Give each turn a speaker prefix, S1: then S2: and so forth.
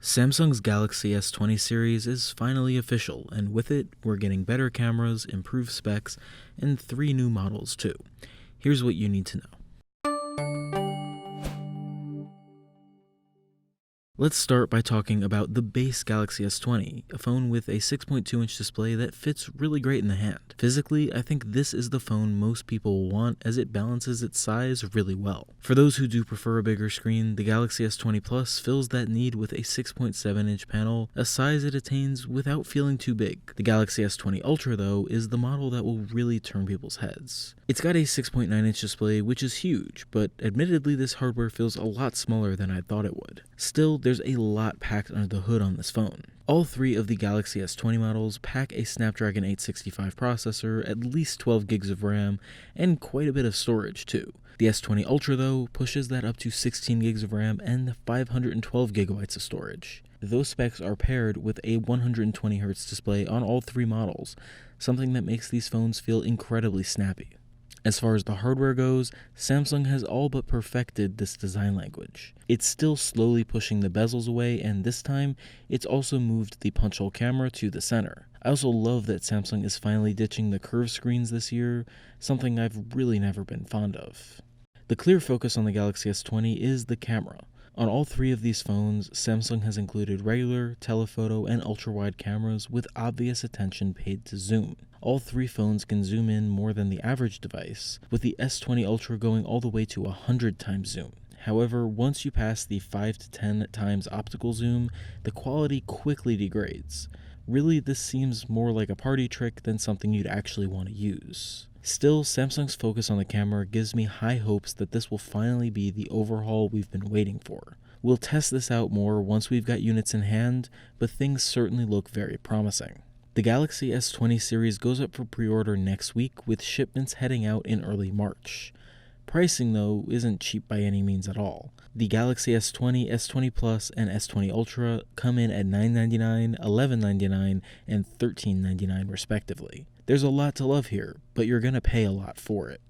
S1: Samsung's Galaxy S20 series is finally official, and with it, we're getting better cameras, improved specs, and 3 new models too. Here's what you need to know. Let's start by talking about the base Galaxy S20, a phone with a 6.2-inch display that fits really great in the hand. Physically, I think this is the phone most people want as it balances its size really well. For those who do prefer a bigger screen, the Galaxy S20 Plus fills that need with a 6.7-inch panel, a size it attains without feeling too big. The Galaxy S20 Ultra, though, is the model that will really turn people's heads. It's got a 6.9-inch display, which is huge, but admittedly this hardware feels a lot smaller than I thought it would. Still, there's a lot packed under the hood on this phone. All 3 of the Galaxy S20 models pack a Snapdragon 865 processor, at least 12 gigs of RAM, and quite a bit of storage too. The S20 Ultra, though, pushes that up to 16 gigs of RAM and 512 gigabytes of storage. Those specs are paired with a 120Hz display on all 3 models, something that makes these phones feel incredibly snappy. As far as the hardware goes, Samsung has all but perfected this design language. It's still slowly pushing the bezels away, and this time, it's also moved the punch-hole camera to the center. I also love that Samsung is finally ditching the curved screens this year, something I've really never been fond of. The clear focus on the Galaxy S20 is the camera. On all 3 of these phones, Samsung has included regular, telephoto, and ultra-wide cameras with obvious attention paid to zoom. All 3 phones can zoom in more than the average device, with the S20 Ultra going all the way to 100 times zoom. However, once you pass the 5 to 10 times optical zoom, the quality quickly degrades. Really, this seems more like a party trick than something you'd actually want to use. Still, Samsung's focus on the camera gives me high hopes that this will finally be the overhaul we've been waiting for. We'll test this out more once we've got units in hand, but things certainly look very promising. The Galaxy S20 series goes up for pre-order next week, with shipments heading out in early March. Pricing, though, isn't cheap by any means at all. The Galaxy S20, S20 Plus, and S20 Ultra come in at $999, $1199, and $1399 respectively. There's a lot to love here, but you're gonna pay a lot for it.